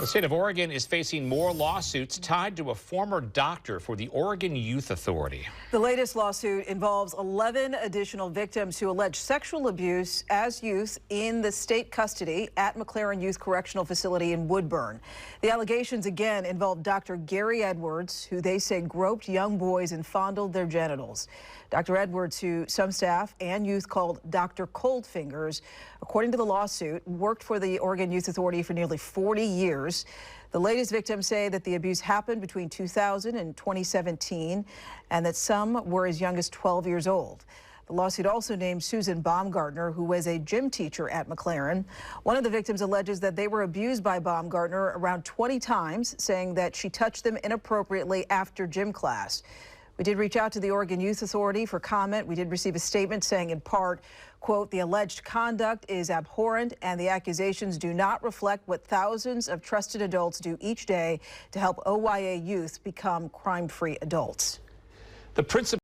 The state of Oregon is facing more lawsuits tied to a former doctor for the Oregon Youth Authority. The latest lawsuit involves 11 additional victims who allege sexual abuse as youth in the state custody at McLaren Youth Correctional Facility in Woodburn. The allegations again involve Dr. Gary Edwards, who they say groped young boys and fondled their genitals. Dr. Edwards, who some staff and youth called Dr. Coldfingers, according to the lawsuit, worked for the Oregon Youth Authority for nearly 40 years. The latest victims say that the abuse happened between 2000 and 2017 and that some were as young as 12 years old. The lawsuit also named Susan Baumgartner, who was a gym teacher at McLaren. One of the victims alleges that they were abused by Baumgartner around 20 times, saying that she touched them inappropriately after gym class. We did reach out to the Oregon Youth Authority for comment. We did receive a statement saying in part, quote, the alleged conduct is abhorrent and the accusations do not reflect what thousands of trusted adults do each day to help OYA youth become crime-free adults. The principal